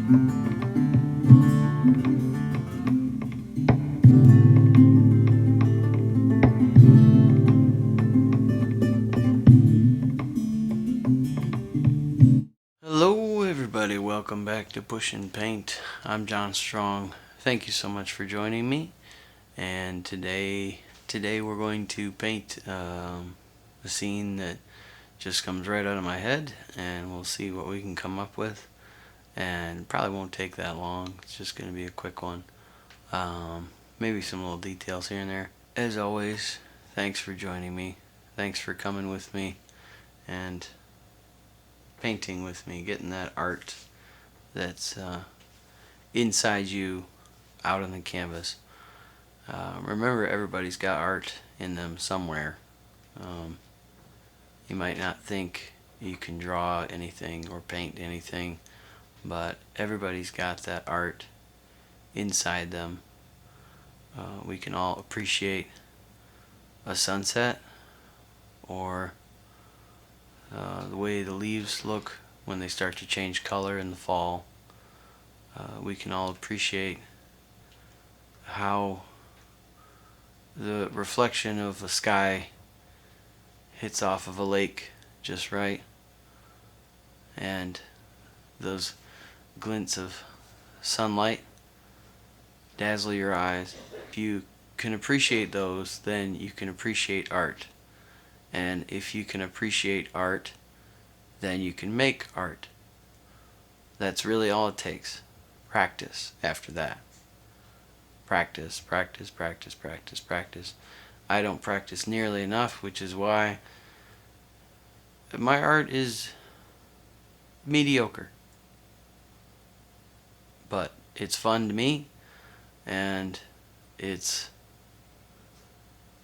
Hello, everybody. Welcome back to Push and Paint. I'm John Strong. Thank you so much for joining me. And today we're going to paint a scene that just comes right out of my head, and we'll see what we can come up with. And probably won't take that long. It's just going to be a quick one. Maybe some little details here and there. As always, thanks for joining me. Thanks for coming with me and painting with me, getting that art that's inside you out on the canvas. Remember, everybody's got art in them somewhere. You might not think you can draw anything or paint anything, but everybody's got that art inside them. We can all appreciate a sunset, or the way the leaves look when they start to change color in the fall. We can all appreciate how the reflection of a sky hits off of a lake just right, and those glints of sunlight dazzle your eyes. If you can appreciate those, then you can appreciate art. And if you can appreciate art, then you can make art. That's really all it takes. Practice after that. Practice, practice, practice, practice, practice. I don't practice nearly enough, which is why my art is mediocre. But it's fun to me, and it's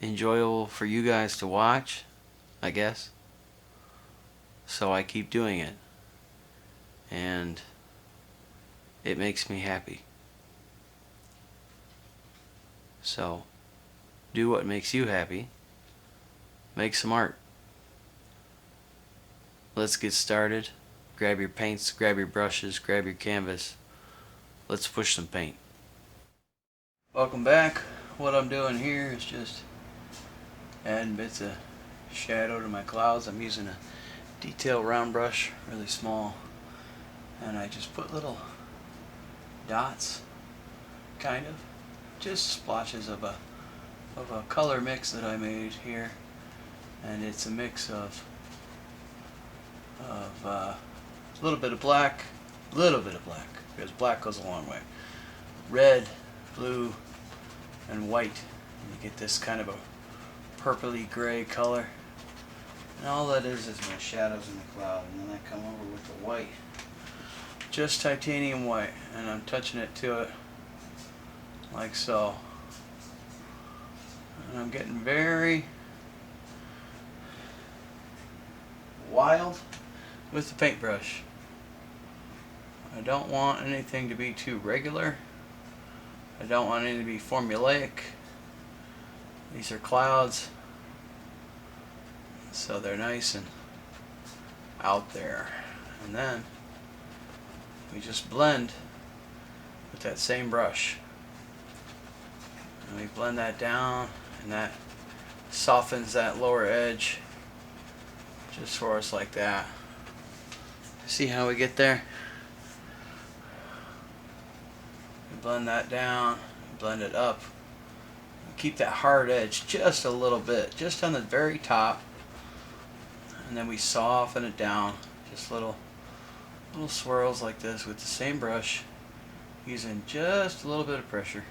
enjoyable for you guys to watch, I guess. So I keep doing it, and it makes me happy. So do what makes you happy. Make some art. Let's get started. Grab your paints, grab your brushes, grab your canvas. Let's push some paint. Welcome back. What I'm doing here is just adding bits of shadow to my clouds. I'm using a detail round brush, really small, and I just put little dots, kind of, just splotches of a color mix that I made here, and it's a mix of a little bit of black, because black goes a long way, red, blue, and white, and you get this kind of a purpley gray color. And all that is my shadows in the cloud, and then I come over with the white, just titanium white, and I'm touching it to it like so, and I'm getting very wild with the paintbrush. I don't want anything to be too regular. I don't want anything to be formulaic. These are clouds, so they're nice and out there. And then we just blend with that same brush. And we blend that down, and that softens that lower edge just for us like that. See how we get there? We blend that down, blend it up. Keep that hard edge just a little bit, just on the very top, and then we soften it down, just little swirls like this with the same brush, using just a little bit of pressure,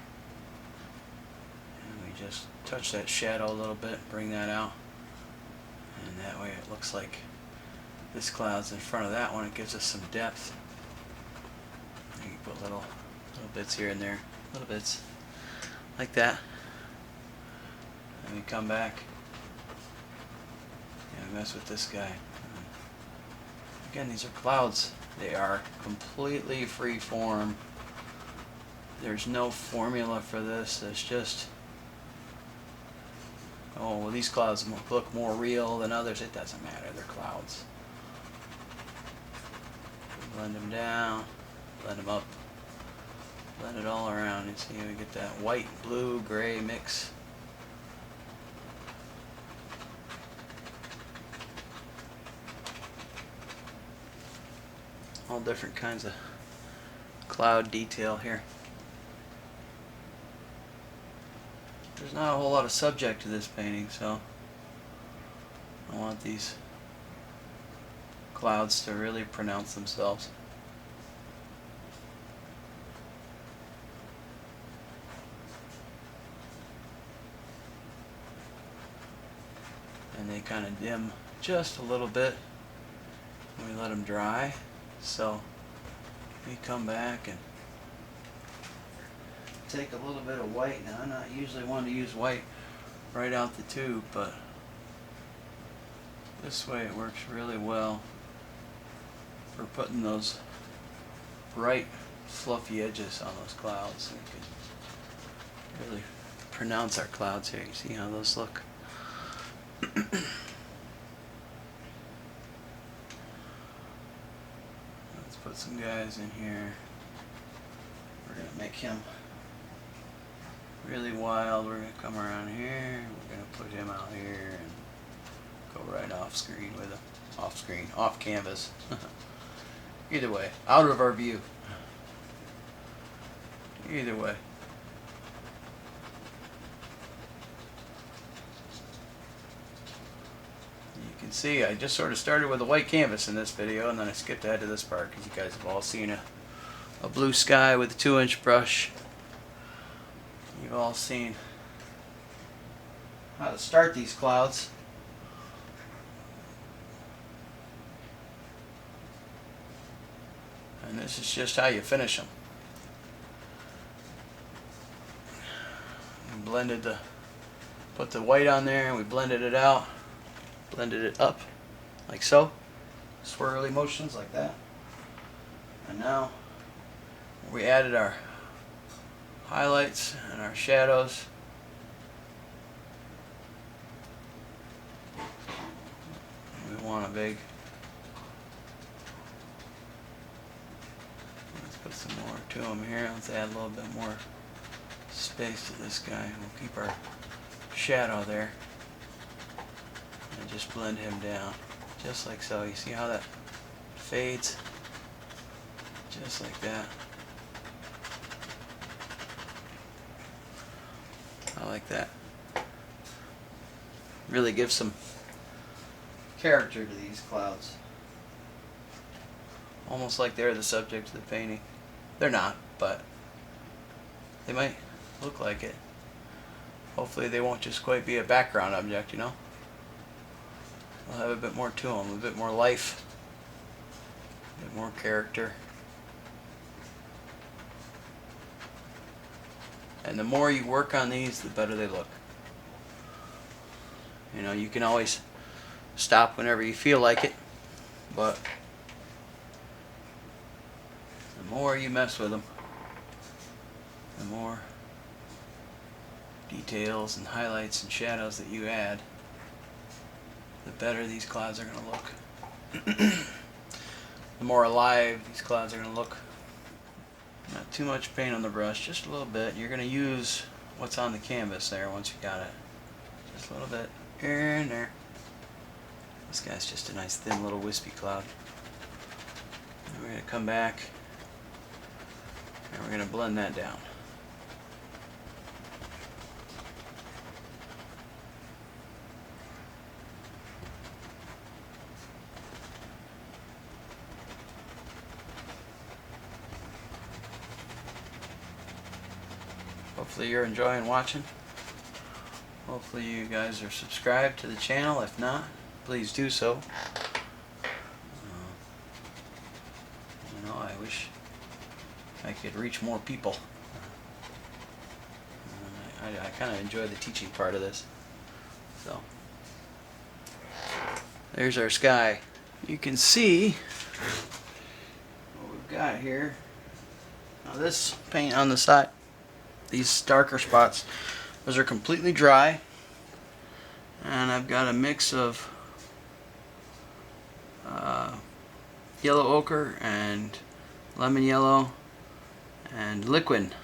and we just touch that shadow a little bit, bring that out, and that way it looks like this cloud's in front of that one. It gives us some depth. You can put little bits here and there, little bits like that. And we come back and mess with this guy. Again, these are clouds. They are completely free form. There's no formula for this. It's just, oh, well, these clouds look more real than others. It doesn't matter. They're clouds. Blend them down, blend them up. Blend it all around. You see we get that white, blue, gray mix. All different kinds of cloud detail here. There's not a whole lot of subject to this painting, so I want these clouds to really pronounce themselves. And they kind of dim just a little bit when we let them dry. So we come back and take a little bit of white. Now I'm not usually one to use white right out the tube, but this way it works really well for putting those bright fluffy edges on those clouds. So we can really pronounce our clouds here. You see how those look? Let's put some guys in here. We're going to make him really wild. We're going to come around here. We're going to put him out here and go right off screen with him. Off screen, off canvas. Either way, out of our view. Either way. You can see I just sort of started with a white canvas in this video, and then I skipped ahead to this part because you guys have all seen a blue sky with a 2-inch brush. You've all seen how to start these clouds. And this is just how you finish them. We put the white on there, and we blended it out, blended it up, like so. Swirly motions like that. And now we added our highlights and our shadows. We want a big. Let's put some more to them here. Let's add a little bit more space to this guy. We'll keep our shadow there and just blend him down, just like so. You see how that fades? Just like that. I like that. Really gives some character to these clouds. Almost like they're the subject of the painting. They're not, but they might look like it. Hopefully they won't just quite be a background object, you know? They'll have a bit more to them, a bit more life, a bit more character. And the more you work on these, the better they look. You know, you can always stop whenever you feel like it, but the more you mess with them, the more details and highlights and shadows that you add, the better these clouds are going to look. The more alive these clouds are going to look. Not too much paint on the brush, just a little bit. You're going to use what's on the canvas there once you got it. Just a little bit here and there. This guy's just a nice thin little wispy cloud. And we're going to come back and we're going to blend that down. Hopefully you're enjoying watching. Hopefully you guys are subscribed to the channel. If not, please do so. You know, I wish I could reach more people. I kind of enjoy the teaching part of this. So there's our sky. You can see what we've got here. Now this paint on the side, these darker spots, those are completely dry, and I've got a mix of yellow ochre and lemon yellow and liquid.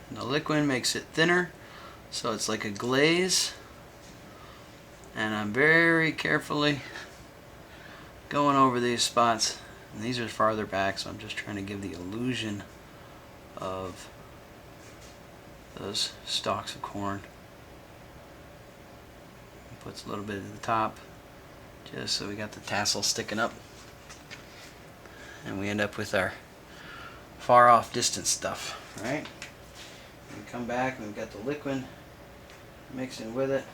And the liquid makes it thinner, so it's like a glaze. And I'm very carefully going over these spots. And these are farther back, so I'm just trying to give the illusion of those stalks of corn. Puts a little bit at the top, just so we got the tassel sticking up. And we end up with our far off distant stuff, right? And we come back and we've got the liquid mixing with it.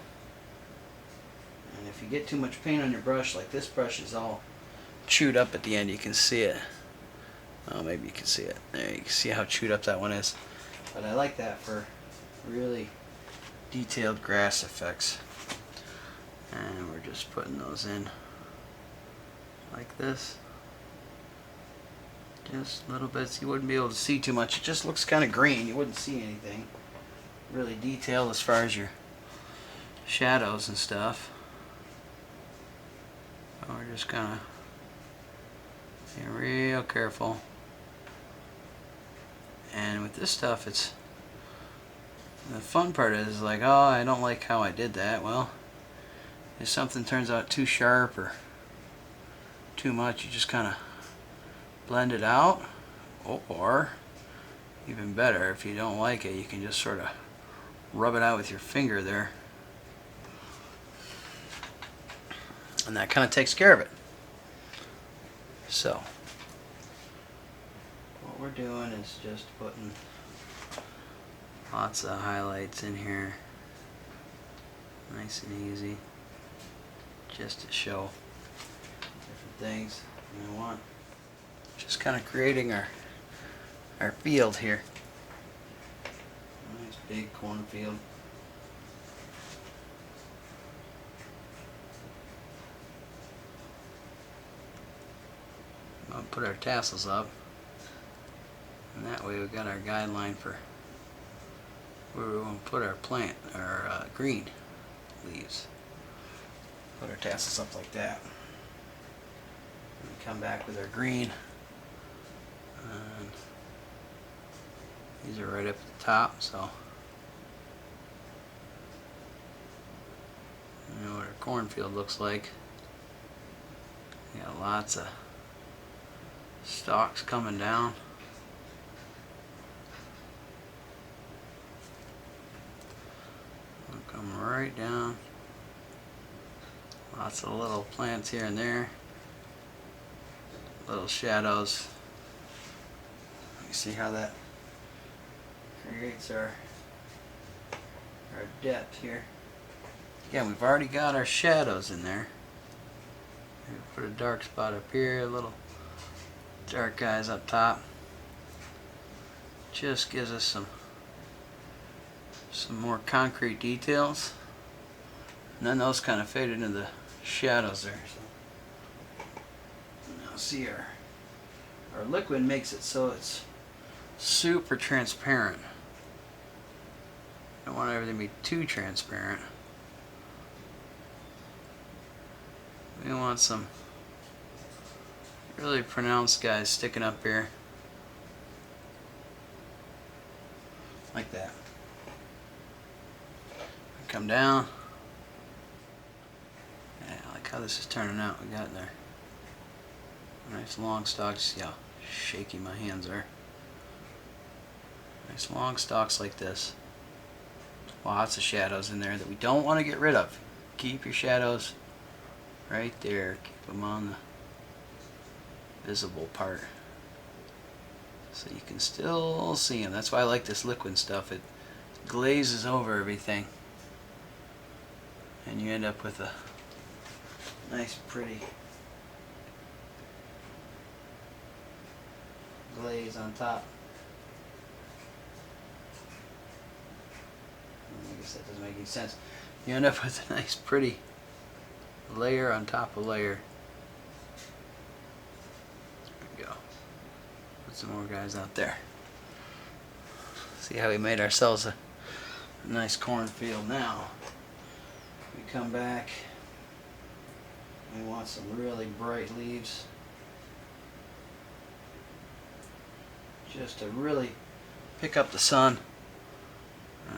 And if you get too much paint on your brush, like this brush is all chewed up at the end, you can see it. Oh, maybe you can see it. There, you can see how chewed up that one is. But I like that for really detailed grass effects. And we're just putting those in like this. Just little bits. You wouldn't be able to see too much. It just looks kind of green. You wouldn't see anything really detailed as far as your shadows and stuff. So we're just kind of being real careful. And with this stuff, it's the fun part is like, oh, I don't like how I did that. Well, if something turns out too sharp or too much, you just kind of blend it out. Or even better, if you don't like it, you can just sort of rub it out with your finger there. And that kind of takes care of it. So what we're doing is just putting lots of highlights in here, nice and easy, just to show different things we want. Just kind of creating our field here. Nice big cornfield. I'll put our tassels up, and that way we've got our guideline for where we want to put our plant, our green leaves. Put our tassels up like that. And we come back with our green. And these are right up at the top, so you know what our cornfield looks like. We got lots of stalks coming down. They'll come right down. Lots of little plants here and there. Little shadows. You see how that creates our depth here. Again, we've already got our shadows in there. Maybe put a dark spot up here, a little dark guys up top. Just gives us some more concrete details. And then those kind of fade into the shadows there. So now see our liquid makes it so it's super transparent. Don't want everything to be too transparent. We want some really pronounced guys sticking up here. Like that. Come down. Yeah, I like how this is turning out. We got there. Nice long stalks. See how shaky my hands are. Nice long stalks like this. Lots of shadows in there that we don't want to get rid of. Keep your shadows right there. Keep them on the visible part so you can still see them. That's why I like this liquid stuff. It glazes over everything and you end up with a nice pretty glaze on top. I guess that doesn't make any sense. You end up with a nice pretty layer on top of layer. There we go. Put some more guys out there. See how we made ourselves a nice cornfield now. We come back. We want some really bright leaves. Just to really pick up the sun.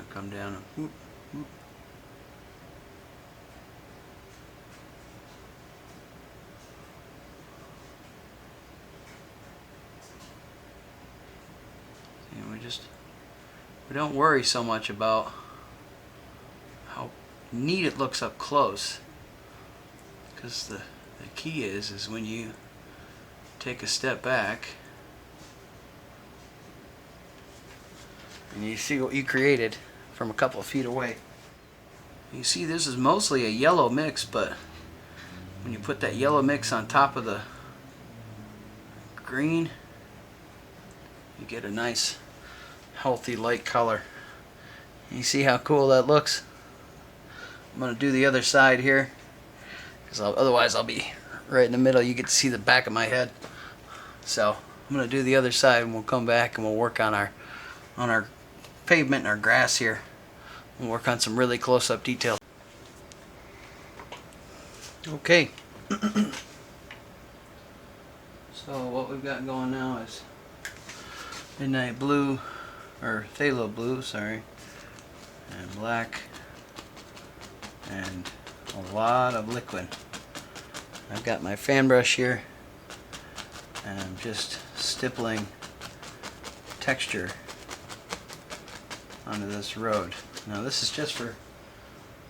Come down and whoop, whoop. And we don't worry so much about how neat it looks up close, because the key is when you take a step back and you see what you created from a couple of feet away. You see this is mostly a yellow mix, but when you put that yellow mix on top of the green, you get a nice healthy light color. You see how cool that looks? I'm going to do the other side here, because otherwise I'll be right in the middle. You get to see the back of my head. So I'm going to do the other side, and we'll come back and we'll work on our pavement and our grass here. We'll work on some really close-up detail. Okay. So what we've got going now is midnight blue, or phthalo blue, sorry, and black, and a lot of liquid. I've got my fan brush here, and I'm just stippling texture onto this road. Now this is just for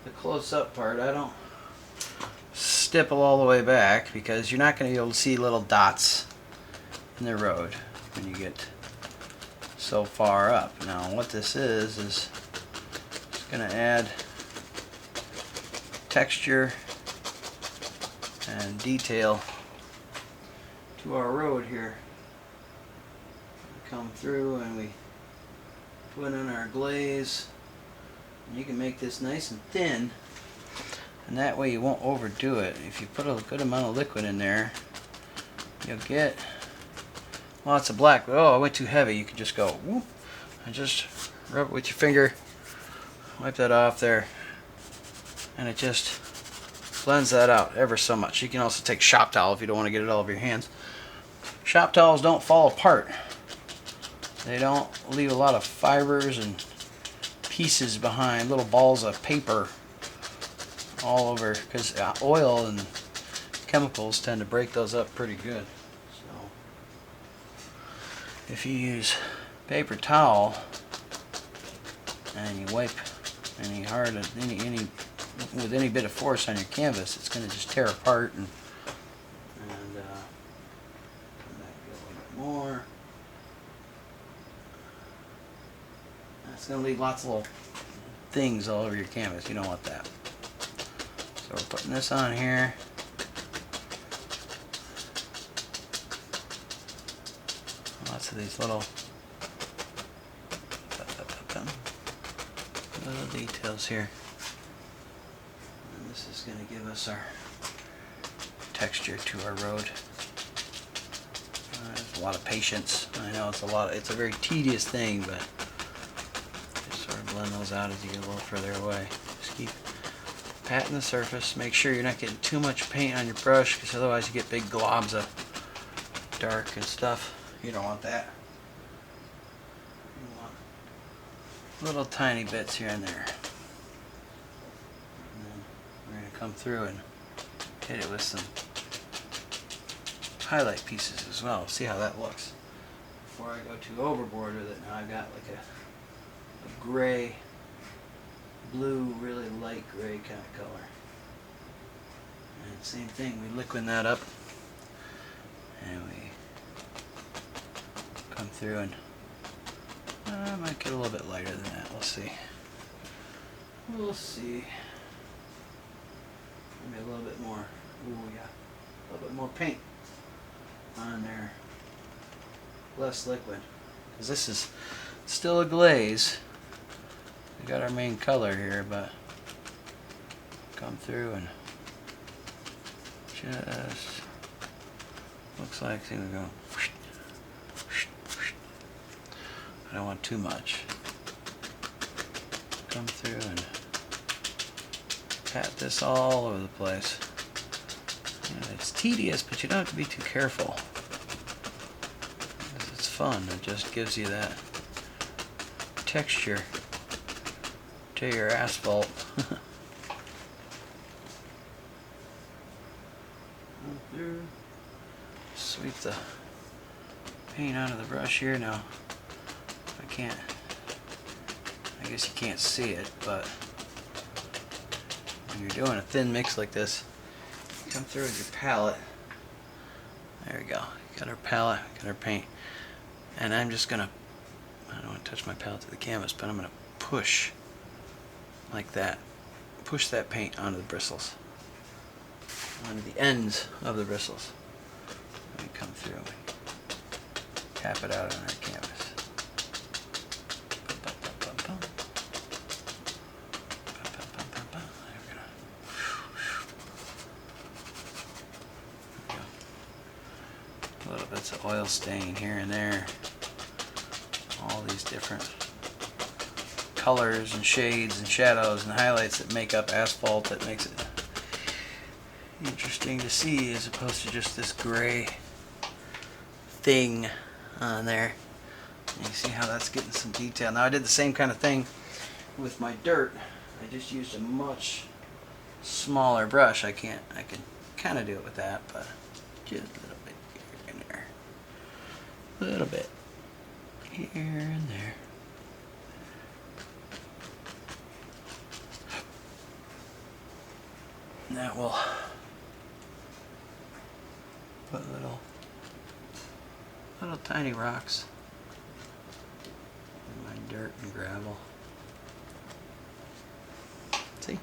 the close-up part. I don't stipple all the way back, because you're not going to be able to see little dots in the road when you get so far up. Now what this is just going to add texture and detail to our road here. We come through and we put in our glaze, and you can make this nice and thin, and that way you won't overdo it. If you put a good amount of liquid in there, you'll get lots of black. Oh, I went too heavy. You can just go whoop and just rub it with your finger, wipe that off there, and it just blends that out ever so much. You can also take shop towel if you don't want to get it all over your hands. Shop towels don't fall apart. They don't leave a lot of fibers and pieces behind, little balls of paper all over, because oil and chemicals tend to break those up pretty good. So if you use paper towel and you wipe with any bit of force on your canvas, it's going to just tear apart, and come back a little bit more. It's going to leave lots of little things all over your canvas. You don't want that. So we're putting this on here. Lots of these little details here. And this is going to give us our texture to our road. There's a lot of patience. I know it's a very tedious thing, but just sort of blend those out as you get a little further away. Just keep patting the surface. Make sure you're not getting too much paint on your brush, because otherwise you get big globs of dark and stuff. You don't want that. You want little tiny bits here and there. And then we're going to come through and hit it with some highlight pieces as well. See how that looks. Before I go too overboard with it, now I've got like a gray, blue, really light gray kind of color. And same thing, we liquid that up, and we come through, and I might get a little bit lighter than that. We'll see. We'll see. Maybe a little bit more. Ooh, yeah. A little bit more paint on there. Less liquid. Because this is still a glaze. We got our main color here, but come through and just looks like, see, we go. I don't want too much. Come through and pat this all over the place. And it's tedious, but you don't have to be too careful. It's fun. It just gives you that texture to your asphalt. Sweep the paint out of the brush here now. I guess you can't see it, but when you're doing a thin mix like this, you come through with your palette. There we go. Got our palette, got our paint. And I'm just gonna, I don't want to touch my palette to the canvas, but I'm gonna push like that. Push that paint onto the bristles. Onto the ends of the bristles. And we come through and tap it out on our canvas. Little bits of oil stain here and there. All these different colors and shades and shadows and highlights that make up asphalt, that makes it interesting to see as opposed to just this gray thing on there. And you see how that's getting some detail. Now I did the same kind of thing with my dirt. I just used a much smaller brush. I can kind of do it with that, but just a little bit here and there. A little bit here and there. And that will put little tiny rocks in my dirt and gravel. See?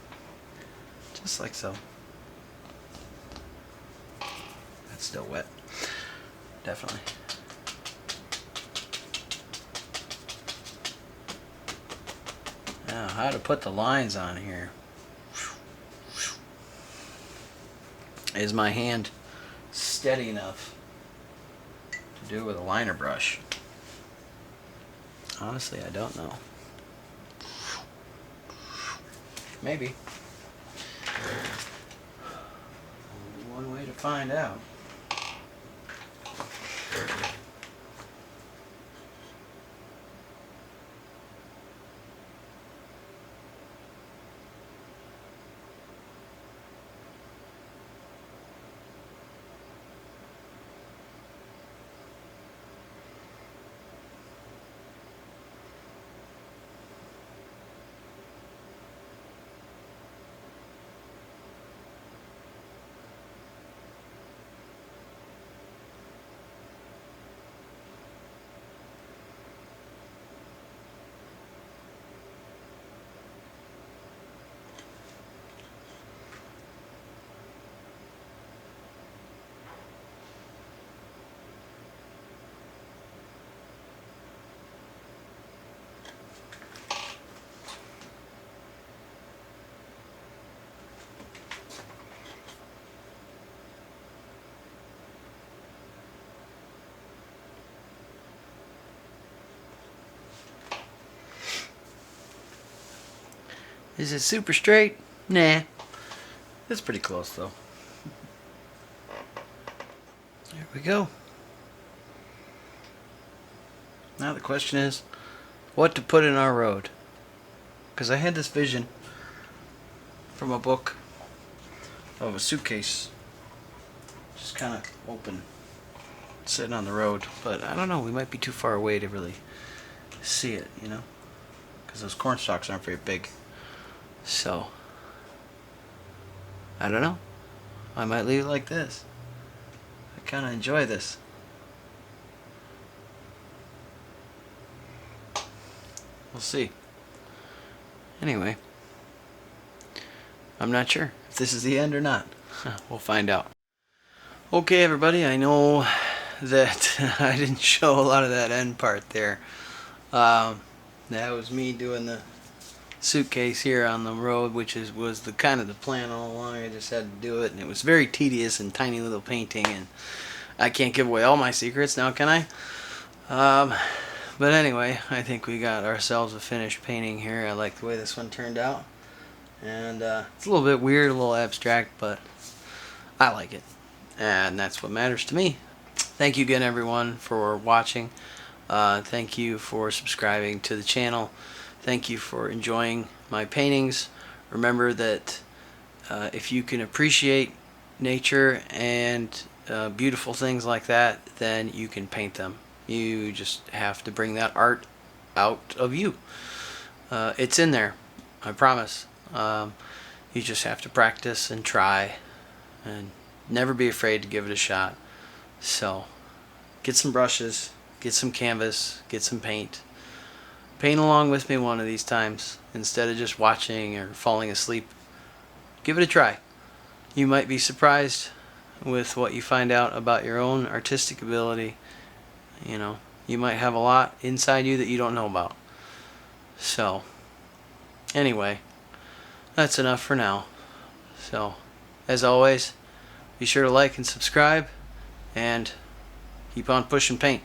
Just like so. That's still wet. Definitely. Now, how to put the lines on here. Is my hand steady enough to do with a liner brush? Honestly, I don't know. Maybe. Only one way to find out. Is it super straight? Nah. It's pretty close though. There we go. Now the question is, what to put in our road? Because I had this vision from a book of a suitcase just kind of open, sitting on the road. But I don't know, we might be too far away to really see it, you know? Because those corn stalks aren't very big. So, I don't know. I might leave it like this. I kind of enjoy this. We'll see. Anyway, I'm not sure if this is the end or not. We'll find out. Okay, everybody, I know that I didn't show a lot of that end part there. That was me doing the suitcase here on the road, which was the kind of the plan all along. I just had to do it, and it was very tedious and tiny little painting, and I can't give away all my secrets now, can I? But anyway, I think we got ourselves a finished painting here. I like the way this one turned out, and it's a little bit weird, a little abstract, but I like it, and that's what matters to me. Thank you again, everyone, for watching. Thank you for subscribing to the channel. Thank you for enjoying my paintings. Remember that if you can appreciate nature and beautiful things like that, then you can paint them. You just have to bring that art out of you. It's in there, I promise. You just have to practice and try and never be afraid to give it a shot. So get some brushes, get some canvas, get some paint. Paint along with me one of these times instead of just watching or falling asleep. Give it a try. You might be surprised with what you find out about your own artistic ability. You know, you might have a lot inside you that you don't know about. So, anyway, that's enough for now. So, as always, be sure to like and subscribe, and keep on pushing paint.